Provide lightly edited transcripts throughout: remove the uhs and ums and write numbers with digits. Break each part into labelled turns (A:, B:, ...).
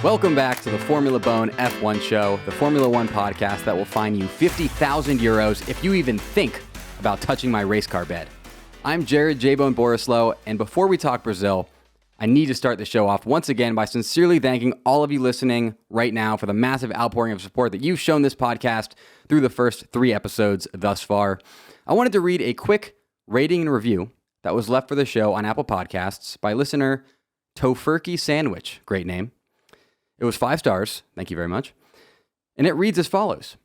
A: Welcome back to the Formula Bone F1 show, the Formula One podcast that will fine you 50,000 euros if you even think about touching my race car bed. I'm Jared J-Bone Borislow, and before we talk Brazil, I need to start the show off once again by sincerely thanking all of you listening right now for the massive outpouring of support that you've shown this podcast through the first 3 episodes thus far. I wanted to read a quick rating and review that was left for the show on Apple Podcasts by listener Tofurkey Sandwich, great name. It was 5 stars, thank you very much, and it reads as follows.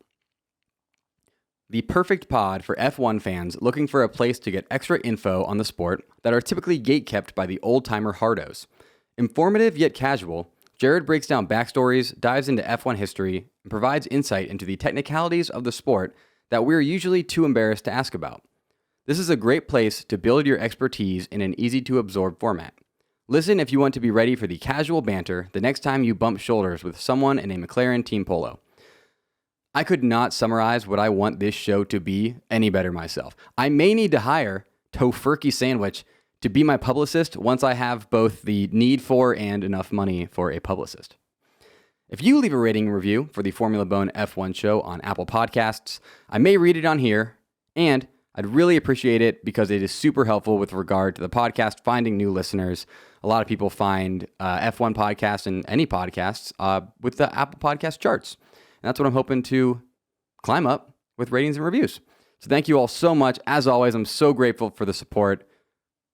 A: The perfect pod for F1 fans looking for a place to get extra info on the sport that are typically gatekept by the old-timer hardos. Informative yet casual, Jared breaks down backstories, dives into F1 history, and provides insight into the technicalities of the sport that we're usually too embarrassed to ask about. This is a great place to build your expertise in an easy-to-absorb format. Listen if you want to be ready for the casual banter the next time you bump shoulders with someone in a McLaren team polo. I could not summarize what I want this show to be any better myself. I may need to hire Tofurkey Sandwich to be my publicist once I have both the need for and enough money for a publicist. If you leave a rating and review for the Formula Bone F1 show on Apple Podcasts, I may read it on here, and I'd really appreciate it because it is super helpful with regard to the podcast finding new listeners. A lot of people find F1 podcasts and any podcasts with the Apple Podcast charts. And that's what I'm hoping to climb up with ratings and reviews. So thank you all so much. As always, I'm so grateful for the support.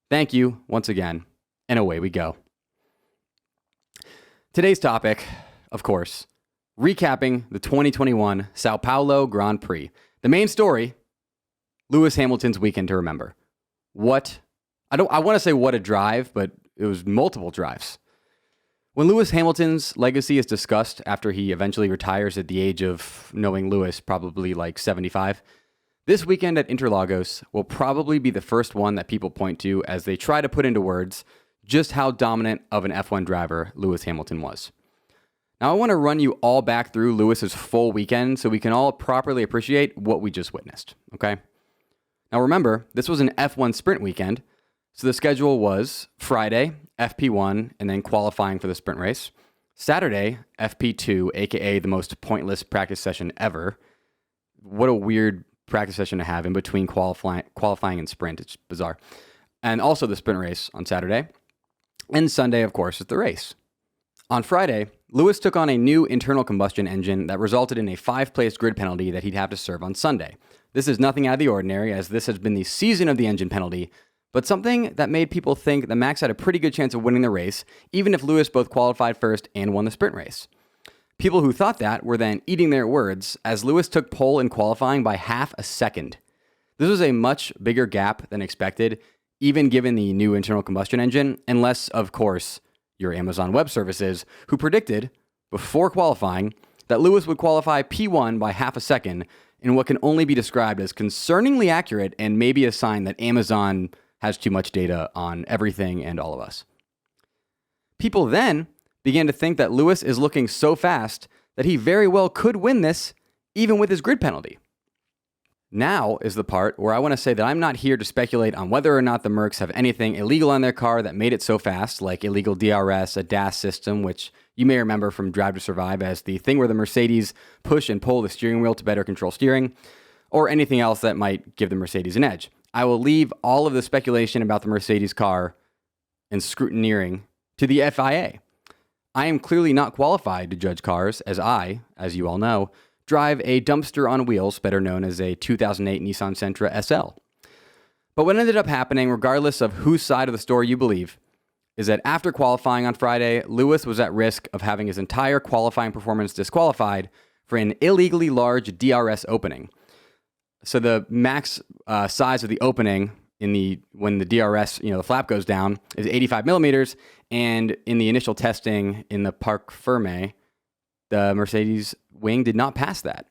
A: Thank you once again, and away we go. Today's topic, of course, recapping the 2021 São Paulo Grand Prix. The main story, Lewis Hamilton's weekend to remember. I want to say what a drive, but it was multiple drives. When Lewis Hamilton's legacy is discussed after he eventually retires at the age of, knowing Lewis, probably like 75, this weekend at Interlagos will probably be the first one that people point to as they try to put into words just how dominant of an F1 driver Lewis Hamilton was. Now, I want to run you all back through Lewis's full weekend so we can all properly appreciate what we just witnessed, okay? Now, remember, this was an F1 sprint weekend, so the schedule was Friday, FP1, and then qualifying for the sprint race. Saturday, FP2, aka the most pointless practice session ever. What a weird practice session to have in between qualifying and sprint. It's bizarre. And also the sprint race on Saturday. And Sunday, of course, is the race. On Friday, Lewis took on a new internal combustion engine that resulted in a 5-place grid penalty that he'd have to serve on Sunday. This is nothing out of the ordinary, as this has been the season of the engine penalty, but something that made people think that Max had a pretty good chance of winning the race, even if Lewis both qualified first and won the sprint race. People who thought that were then eating their words, as Lewis took pole in qualifying by half a second. This was a much bigger gap than expected, even given the new internal combustion engine, unless, of course, your Amazon Web Services, who predicted, before qualifying, that Lewis would qualify P1 by half a second in what can only be described as concerningly accurate and maybe a sign that Amazon has too much data on everything and all of us. People then began to think that Lewis is looking so fast that he very well could win this, even with his grid penalty. Now is the part where I want to say that I'm not here to speculate on whether or not the Mercs have anything illegal on their car that made it so fast, like illegal DRS, a DAS system, which you may remember from Drive to Survive as the thing where the Mercedes push and pull the steering wheel to better control steering, or anything else that might give the Mercedes an edge. I will leave all of the speculation about the Mercedes car and scrutineering to the FIA. I am clearly not qualified to judge cars, as I, as you all know, drive a dumpster on wheels, better known as a 2008 Nissan Sentra SL. But what ended up happening, regardless of whose side of the story you believe, is that after qualifying on Friday, Lewis was at risk of having his entire qualifying performance disqualified for an illegally large DRS opening. So the max size of the opening when the DRS, the flap goes down, is 85 millimeters, and in the initial testing in the Parc Fermé, the Mercedes wing did not pass that.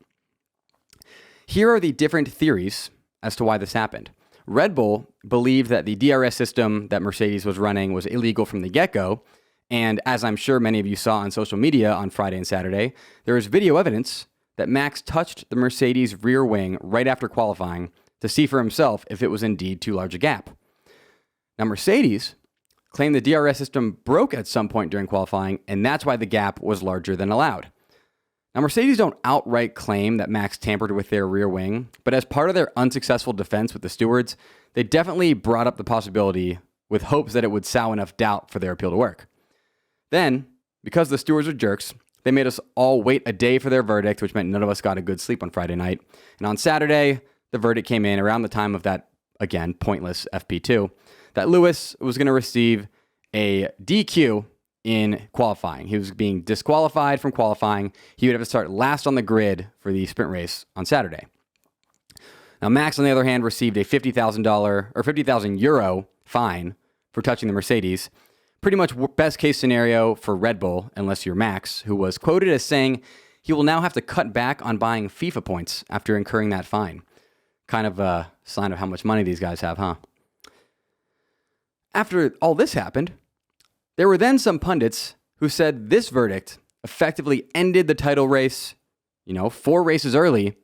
A: Here are the different theories as to why this happened. Red Bull believed that the DRS system that Mercedes was running was illegal from the get-go, and as I'm sure many of you saw on social media on Friday and Saturday, there is video evidence that Max touched the Mercedes rear wing right after qualifying to see for himself if it was indeed too large a gap. Now, Mercedes claimed the DRS system broke at some point during qualifying, and that's why the gap was larger than allowed. Now, Mercedes don't outright claim that Max tampered with their rear wing, but as part of their unsuccessful defense with the stewards, they definitely brought up the possibility with hopes that it would sow enough doubt for their appeal to work. Then, because the stewards are jerks, they made us all wait a day for their verdict, which meant none of us got a good sleep on Friday night. And on Saturday, the verdict came in around the time of that, again, pointless FP2, that Lewis was going to receive a DQ in qualifying. He was being disqualified from qualifying. He would have to start last on the grid for the sprint race on Saturday. Now, Max, on the other hand, received a $50,000 or €50,000 fine for touching the Mercedes. Pretty much best case scenario for Red Bull, unless you're Max, who was quoted as saying he will now have to cut back on buying FIFA points after incurring that fine. Kind of a sign of how much money these guys have, huh? After all this happened, there were then some pundits who said this verdict effectively ended the title race, 4 races early,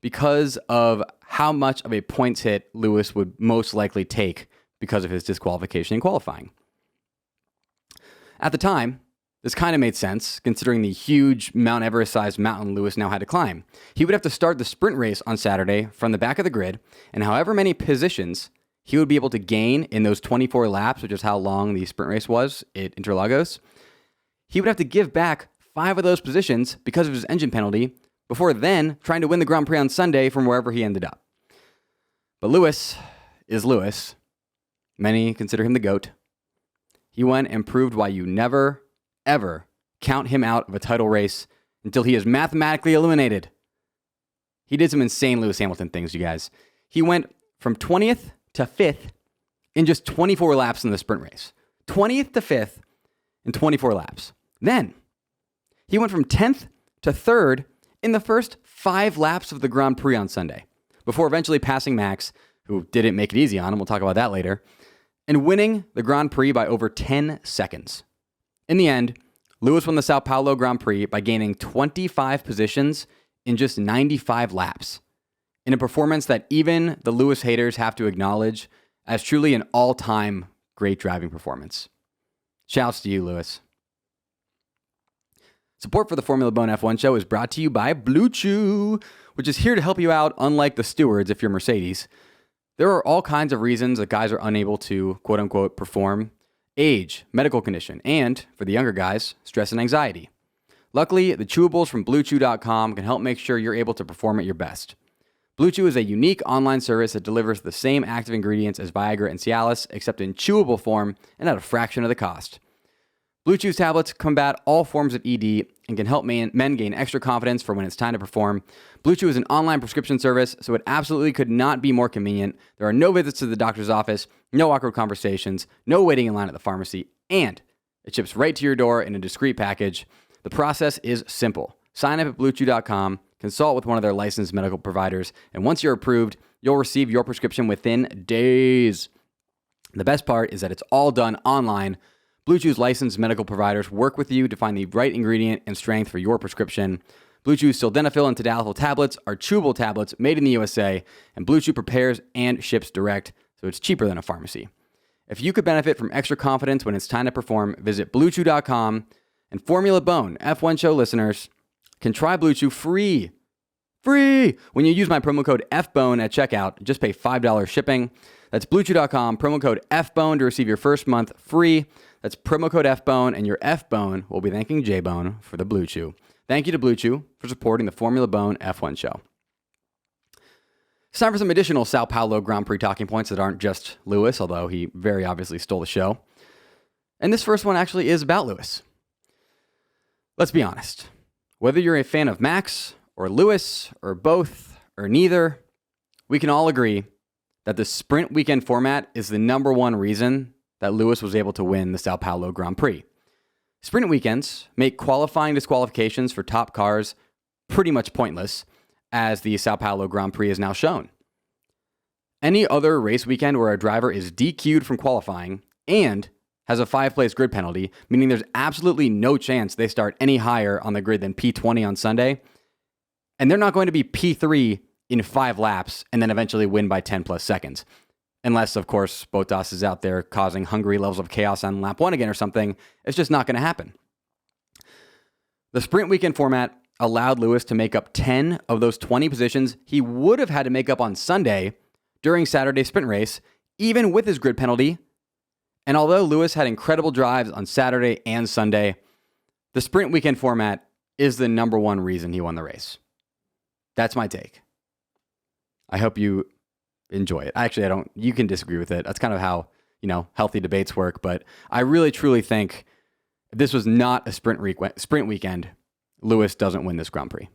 A: because of how much of a points hit Lewis would most likely take because of his disqualification in qualifying. At the time, this kind of made sense, considering the huge Mount Everest-sized mountain Lewis now had to climb. He would have to start the sprint race on Saturday from the back of the grid, and however many positions he would be able to gain in those 24 laps, which is how long the sprint race was at Interlagos, he would have to give back 5 of those positions because of his engine penalty before then trying to win the Grand Prix on Sunday from wherever he ended up. But Lewis is Lewis. Many consider him the GOAT. He went and proved why you never, ever count him out of a title race until he is mathematically eliminated. He did some insane Lewis Hamilton things, you guys. He went from 20th to 5th in just 24 laps in the sprint race. 20th to 5th in 24 laps. Then, he went from 10th to 3rd in the first 5 laps of the Grand Prix on Sunday, before eventually passing Max, who didn't make it easy on him, we'll talk about that later, and winning the Grand Prix by over 10 seconds. In the end, Lewis won the São Paulo Grand Prix by gaining 25 positions in just 95 laps, in a performance that even the Lewis haters have to acknowledge as truly an all-time great driving performance. Shouts to you, Lewis. Support for the Formula Bone F1 show is brought to you by BlueChew, which is here to help you out, unlike the stewards if you're Mercedes. There are all kinds of reasons that guys are unable to, quote-unquote, perform. Age, medical condition, and, for the younger guys, stress and anxiety. Luckily, the chewables from BlueChew.com can help make sure you're able to perform at your best. BlueChew is a unique online service that delivers the same active ingredients as Viagra and Cialis, except in chewable form and at a fraction of the cost. BlueChew's tablets combat all forms of ED and can help men gain extra confidence for when it's time to perform. BlueChew is an online prescription service, so it absolutely could not be more convenient. There are no visits to the doctor's office, no awkward conversations, no waiting in line at the pharmacy, and it ships right to your door in a discreet package. The process is simple. Sign up at BlueChew.com, consult with one of their licensed medical providers, and once you're approved, you'll receive your prescription within days. The best part is that it's all done online. BlueChew's licensed medical providers work with you to find the right ingredient and strength for your prescription. BlueChew's sildenafil and tadalafil tablets are chewable tablets made in the USA, and BlueChew prepares and ships direct, so it's cheaper than a pharmacy. If you could benefit from extra confidence when it's time to perform, visit BlueChew.com, and Formula Bone F1 show listeners can try BlueChew free when you use my promo code FBone at checkout. Just pay $5 shipping. That's BlueChew.com, promo code FBone to receive your first month free. That's promo code FBone, and your FBone will be thanking J-Bone for the BlueChew. Thank you to BlueChew for supporting the Formula Bone F1 show. It's time for some additional São Paulo Grand Prix talking points that aren't just Lewis, although he very obviously stole the show. And this first one actually is about Lewis. Let's be honest. Whether you're a fan of Max or Lewis or both or neither, we can all agree that the sprint weekend format is the number one reason that Lewis was able to win the São Paulo Grand Prix. Sprint weekends make qualifying disqualifications for top cars pretty much pointless, as the São Paulo Grand Prix is now shown. Any other race weekend where a driver is DQ'd from qualifying and has a 5-place grid penalty, meaning there's absolutely no chance they start any higher on the grid than P20 on Sunday, and they're not going to be P3 in 5 laps and then eventually win by 10 plus seconds. Unless, of course, Bottas is out there causing Hungary levels of chaos on lap 1 again or something. It's just not going to happen. The sprint weekend format allowed Lewis to make up 10 of those 20 positions he would have had to make up on Sunday during Saturday's sprint race, even with his grid penalty. And although Lewis had incredible drives on Saturday and Sunday, the sprint weekend format is the number one reason he won the race. That's my take. I hope you enjoy it. Actually, I don't. You can disagree with it. That's kind of how, healthy debates work. But I really, truly think if this was not a sprint weekend, Lewis doesn't win this Grand Prix.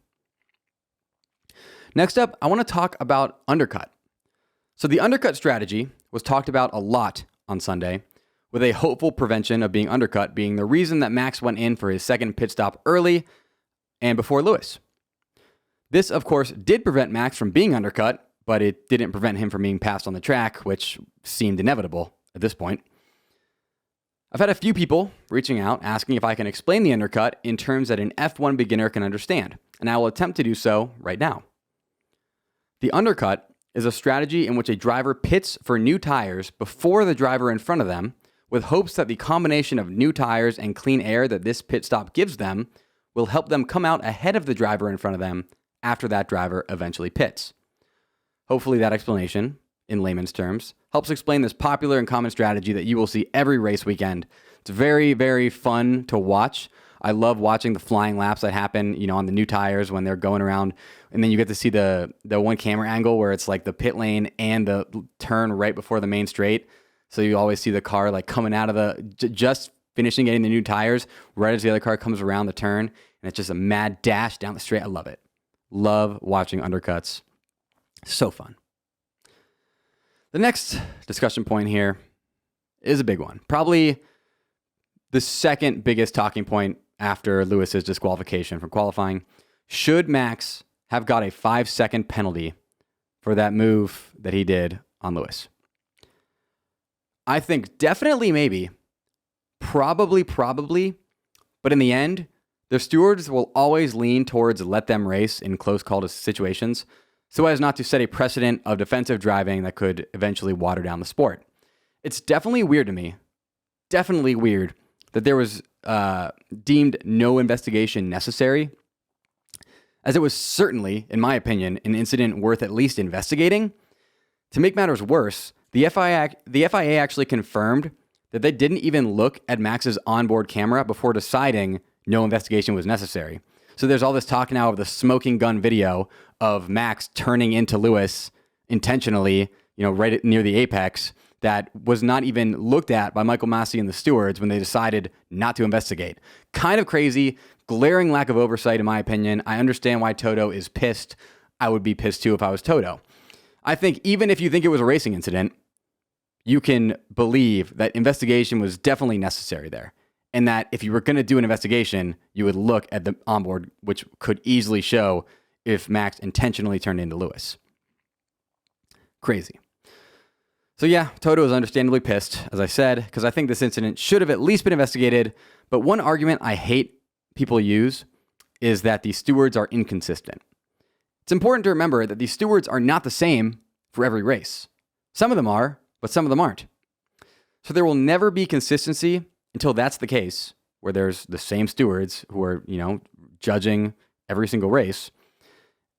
A: Next up, I want to talk about undercut. So the undercut strategy was talked about a lot on Sunday, with a hopeful prevention of being undercut being the reason that Max went in for his second pit stop early and before Lewis. This, of course, did prevent Max from being undercut, but it didn't prevent him from being passed on the track, which seemed inevitable at this point. I've had a few people reaching out asking if I can explain the undercut in terms that an F1 beginner can understand, and I will attempt to do so right now. The undercut is a strategy in which a driver pits for new tires before the driver in front of them, with hopes that the combination of new tires and clean air that this pit stop gives them will help them come out ahead of the driver in front of them after that driver eventually pits. Hopefully that explanation, in layman's terms, helps explain this popular and common strategy that you will see every race weekend. It's very, very fun to watch. I love watching the flying laps that happen, on the new tires when they're going around. And then you get to see the one camera angle where it's like the pit lane and the turn right before the main straight. So you always see the car like coming out of just finishing getting the new tires right as the other car comes around the turn. And it's just a mad dash down the straight. I love it. Love watching undercuts. So fun. The next discussion point here is a big one. Probably the second biggest talking point after Lewis's disqualification from qualifying. Should Max have got a 5-second penalty for that move that he did on Lewis? I think definitely, maybe, probably, but in the end, the stewards will always lean towards let them race in close call situations so as not to set a precedent of defensive driving that could eventually water down the sport. It's definitely weird to me, that there was deemed no investigation necessary, as it was certainly, in my opinion, an incident worth at least investigating. To make matters worse, the FIA actually confirmed that they didn't even look at Max's onboard camera before deciding no investigation was necessary. So there's all this talk now of the smoking gun video of Max turning into Lewis intentionally, right near the apex, that was not even looked at by Michael Masi and the stewards when they decided not to investigate. Kind of crazy, glaring lack of oversight, in my opinion. I understand why Toto is pissed. I would be pissed too if I was Toto. I think even if you think it was a racing incident, you can believe that investigation was definitely necessary there. And that if you were going to do an investigation, you would look at the onboard, which could easily show if Max intentionally turned into Lewis. Crazy. So yeah, Toto is understandably pissed, as I said, because I think this incident should have at least been investigated. But one argument I hate people use is that the stewards are inconsistent. It's important to remember that the stewards are not the same for every race. Some of them are, but some of them aren't. So there will never be consistency until that's the case, where there's the same stewards who are, judging every single race.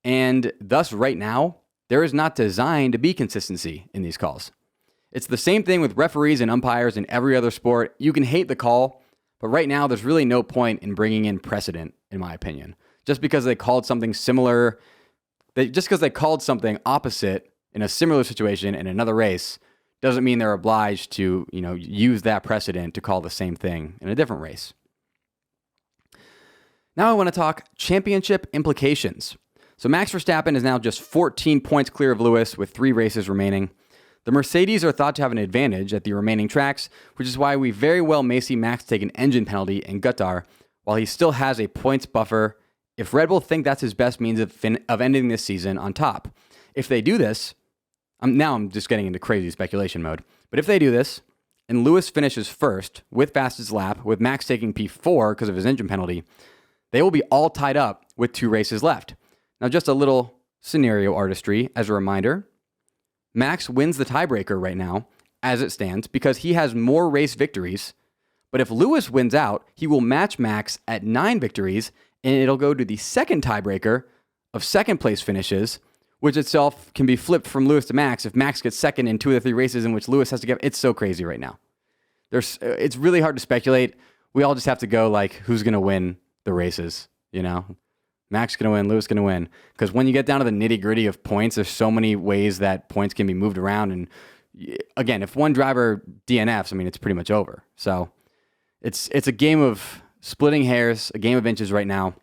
A: And thus, right now, there is not designed to be consistency in these calls. It's the same thing with referees and umpires in every other sport. You can hate the call, but right now, there's really no point in bringing in precedent, in my opinion. Just because they called something similar, just because they called something opposite in a similar situation in another race, doesn't mean they're obliged to, use that precedent to call the same thing in a different race. Now I want to talk championship implications. So Max Verstappen is now just 14 points clear of Lewis with 3 races remaining. The Mercedes are thought to have an advantage at the remaining tracks, which is why we very well may see Max take an engine penalty in Qatar, while he still has a points buffer if Red Bull think that's his best means of ending this season on top. If they do this, I'm just getting into crazy speculation mode. But if they do this, and Lewis finishes first with fastest lap, with Max taking P4 because of his engine penalty, they will be all tied up with 2 races left. Now, just a little scenario artistry as a reminder. Max wins the tiebreaker right now, as it stands, because he has more race victories. But if Lewis wins out, he will match Max at 9 victories, and it'll go to the second tiebreaker of second place finishes, which itself can be flipped from Lewis to Max if Max gets second in 2 of the 3 races in which Lewis has to get. It's so crazy right now. It's really hard to speculate. We all just have to go like, who's going to win the races, you know? Max going to win, Lewis going to win. Because when you get down to the nitty gritty of points, there's so many ways that points can be moved around. And again, if one driver DNFs, I mean, it's pretty much over. So it's a game of splitting hairs, a game of inches right now.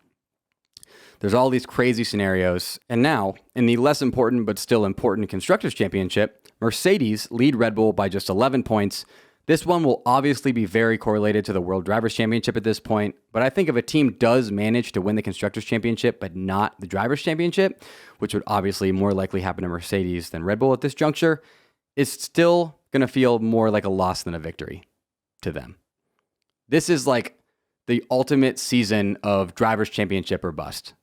A: There's all these crazy scenarios. And now, in the less important but still important Constructors' Championship, Mercedes lead Red Bull by just 11 points. This one will obviously be very correlated to the World Drivers' Championship at this point, but I think if a team does manage to win the Constructors' Championship but not the Drivers' Championship, which would obviously more likely happen to Mercedes than Red Bull at this juncture, it's still going to feel more like a loss than a victory to them. This is like the ultimate season of Drivers' Championship or bust.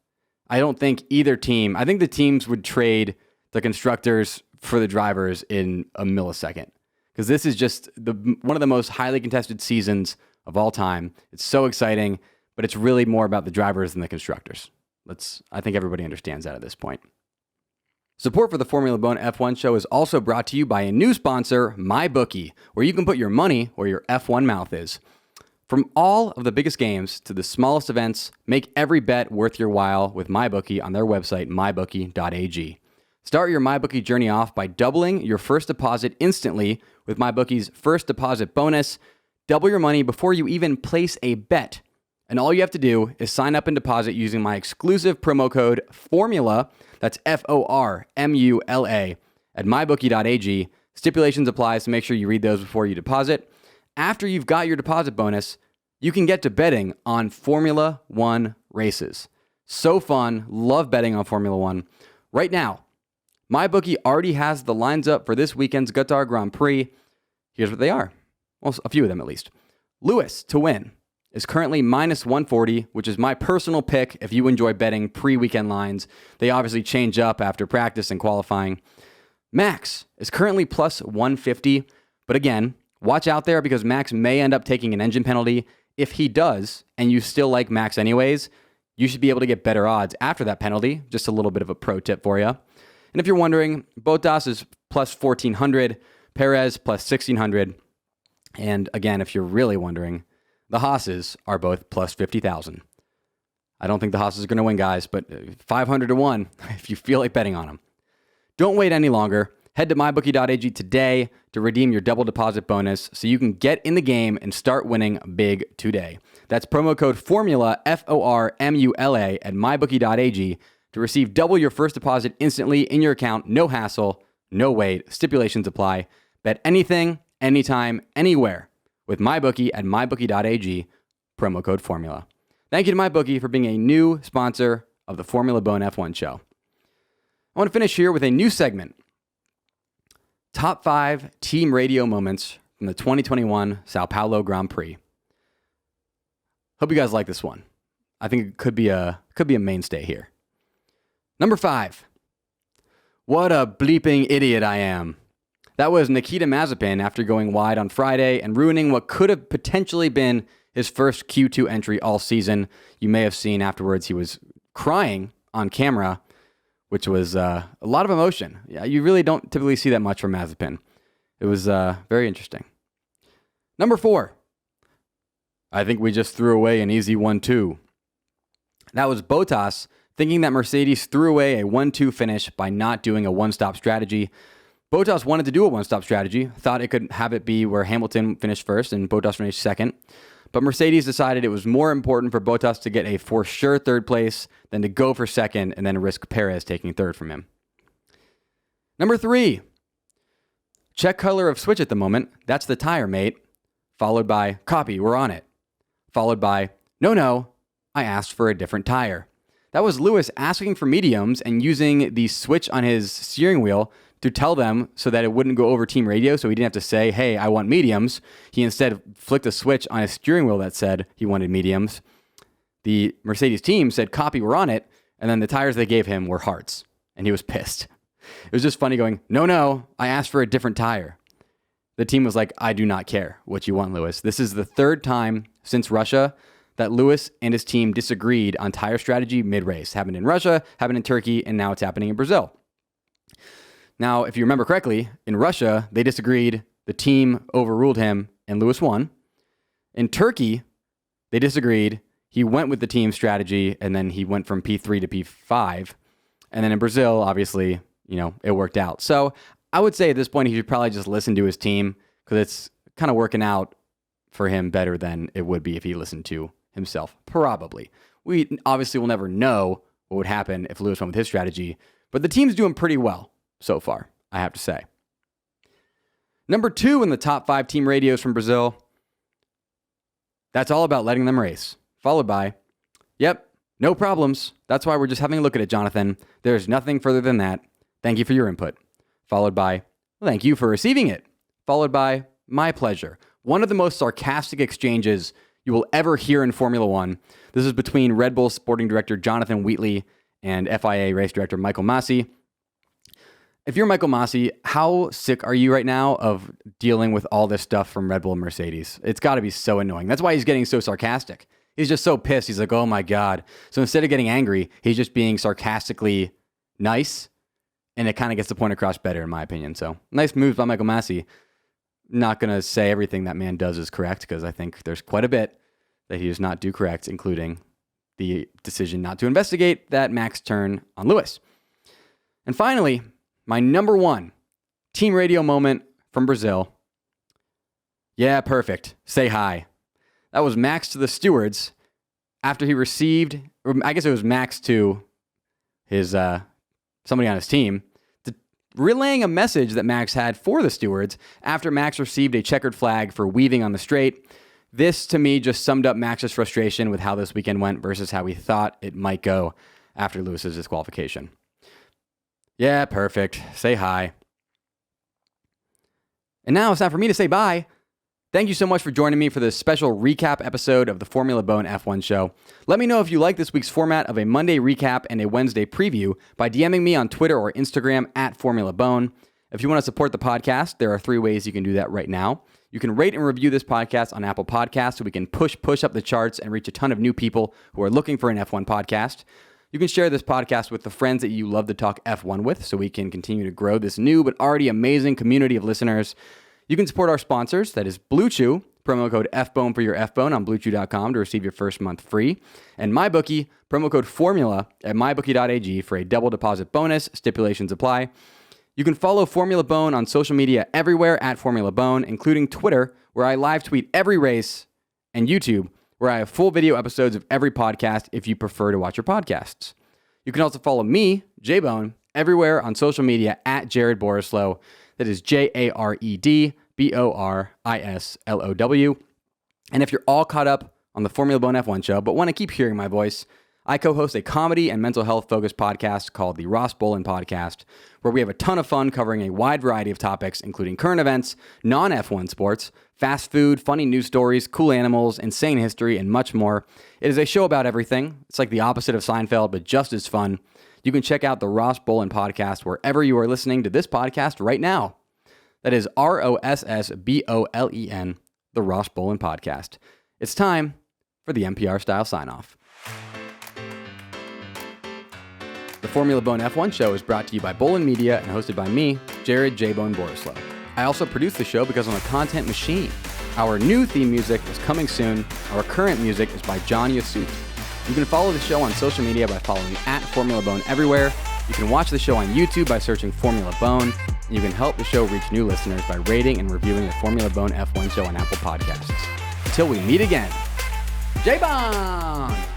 A: I don't think either team, I think the teams would trade the Constructors for the Drivers in a millisecond. Because this is just one of the most highly contested seasons of all time. It's so exciting, but it's really more about the drivers than the constructors. I think everybody understands that at this point. Support for the Formula Bone F1 show is also brought to you by a new sponsor, MyBookie, where you can put your money where your F1 mouth is. From all of the biggest games to the smallest events, make every bet worth your while with MyBookie on their website, MyBookie.ag. Start your MyBookie journey off by doubling your first deposit instantly with MyBookie's first deposit bonus. Double your money before you even place a bet. And all you have to do is sign up and deposit using my exclusive promo code FORMULA, that's FORMULA, at MyBookie.ag. Stipulations apply, so make sure you read those before you deposit. After you've got your deposit bonus, you can get to betting on Formula One races. So fun. Love betting on Formula One. Right now, MyBookie already has the lines up for this weekend's Qatar Grand Prix. Here's what they are. Well, a few of them at least. Lewis to win is currently minus 140, which is my personal pick if you enjoy betting pre-weekend lines. They obviously change up after practice and qualifying. Max is currently plus 150, but again, watch out there because Max may end up taking an engine penalty. If he does, and you still like Max anyways, you should be able to get better odds after that penalty. Just a little bit of a pro tip for you. And if you're wondering, Bottas is plus 1,400, Perez plus 1,600. And again, if you're really wondering, the Haas's are both plus 50,000. I don't think the Haas's are going to win, guys, but 500 to 1 if you feel like betting on them. Don't wait any longer. Head to mybookie.ag today to redeem your double deposit bonus so you can get in the game and start winning big today. That's promo code FORMULA, FORMULA, at mybookie.ag to receive double your first deposit instantly in your account. No hassle, no wait. Stipulations apply. Bet anything, anytime, anywhere with MyBookie at mybookie.ag, promo code FORMULA. Thank you to MyBookie for being a new sponsor of the Formula Bone F1 show. I want to finish here with a new segment. Top 5 team radio moments from the 2021 São Paulo Grand Prix. Hope you guys like this one. I think it could be a mainstay here. Number 5. What a bleeping idiot I am. That was Nikita Mazepin after going wide on Friday and ruining what could have potentially been his first Q2 entry all season. You may have seen afterwards he was crying on camera, which was a lot of emotion. Yeah, you really don't typically see that much from Mazepin. It was very interesting. Number 4. I think we just threw away an easy 1-2. That was Bottas thinking that Mercedes threw away a 1-2 finish by not doing a one-stop strategy. Bottas wanted to do a one-stop strategy, thought it could have it be where Hamilton finished first and Bottas finished second. But Mercedes decided it was more important for Bottas to get a for sure third place than to go for second and then risk Perez taking third from him. Number 3. Check color of switch at the moment. That's the tire, mate. Followed by, copy, we're on it. Followed by, no, I asked for a different tire. That was Lewis asking for mediums and using the switch on his steering wheel to tell them so that it wouldn't go over team radio, so he didn't have to say, hey, I want mediums. He instead flicked a switch on his steering wheel that said he wanted mediums. The Mercedes team said, copy, we're on it, and then the tires they gave him were hards, and he was pissed. It was just funny going, no, I asked for a different tire. The team was like, I do not care what you want, Lewis. This is the third time since Russia that Lewis and his team disagreed on tire strategy mid-race. Happened in Russia, happened in Turkey, and now it's happening in Brazil. Now, if you remember correctly, in Russia, they disagreed. The team overruled him, and Lewis won. In Turkey, they disagreed. He went with the team strategy, and then he went from P3 to P5. And then in Brazil, obviously, it worked out. So I would say at this point, he should probably just listen to his team because it's kind of working out for him better than it would be if he listened to himself. Probably. We obviously will never know what would happen if Lewis went with his strategy, but the team's doing pretty well so far, I have to say. Number 2 in the top 5 team radios from Brazil. That's all about letting them race. Followed by, yep, no problems. That's why we're just having a look at it, Jonathan. There's nothing further than that. Thank you for your input. Followed by, thank you for receiving it. Followed by, my pleasure. One of the most sarcastic exchanges you will ever hear in Formula One. This is between Red Bull sporting director Jonathan Wheatley and FIA race director Michael Masi. If you're Michael Masi, how sick are you right now of dealing with all this stuff from Red Bull and Mercedes? It's got to be so annoying. That's why he's getting so sarcastic. He's just so pissed. He's like, oh my God. So instead of getting angry, he's just being sarcastically nice. And it kind of gets the point across better, in my opinion. So nice moves by Michael Masi. Not going to say everything that man does is correct, because I think there's quite a bit that he does not do correct, including the decision not to investigate that Max turn on Lewis. And finally, my number 1 team radio moment from Brazil. Yeah, perfect. Say hi. That was Max to the stewards after he received, or I guess it was Max to his somebody on his team, relaying a message that Max had for the stewards after Max received a checkered flag for weaving on the straight. This, to me, just summed up Max's frustration with how this weekend went versus how he thought it might go after Lewis's disqualification. Yeah, perfect. Say hi. And now it's time for me to say bye. Thank you so much for joining me for this special recap episode of the Formula Bone F1 show. Let me know if you like this week's format of a Monday recap and a Wednesday preview by DMing me on Twitter or Instagram at Formula Bone. If you want to support the podcast, there are 3 ways you can do that right now. You can rate and review this podcast on Apple Podcasts so we can push up the charts and reach a ton of new people who are looking for an F1 podcast. You can share this podcast with the friends that you love to talk F1 with so we can continue to grow this new but already amazing community of listeners. You can support our sponsors, that is BlueChew, promo code FBone for your FBone on BlueChew.com to receive your first month free, and MyBookie, promo code FORMULA at MyBookie.ag for a double deposit bonus. Stipulations apply. You can follow Formula Bone on social media everywhere at Formula Bone, including Twitter, where I live tweet every race, and YouTube, where I have full video episodes of every podcast if you prefer to watch your podcasts. You can also follow me, J-Bone, everywhere on social media at Jared Borislow. That is JaredBorislow. And if you're all caught up on the Formula Bone F1 show, but want to keep hearing my voice, I co-host a comedy and mental health focused podcast called the Bolen podcast, where we have a ton of fun covering a wide variety of topics, including current events, non-F1 sports, fast food, funny news stories, cool animals, insane history, and much more. It is a show about everything. It's like the opposite of Seinfeld, but just as fun. You can check out the Bolen podcast wherever you are listening to this podcast right now. That is ROSSBOLEN, the Bolen podcast. It's time for the NPR style sign-off. The Formula Bone F1 show is brought to you by Bolen Media and hosted by me, Jared J-Bone Borislow. I also produce the show because I'm a content machine. Our new theme music is coming soon. Our current music is by John Yasut. You can follow the show on social media by following at Formula Bone everywhere. You can watch the show on YouTube by searching Formula Bone. And you can help the show reach new listeners by rating and reviewing the Formula Bone F1 show on Apple Podcasts. Until we meet again, J-Bone!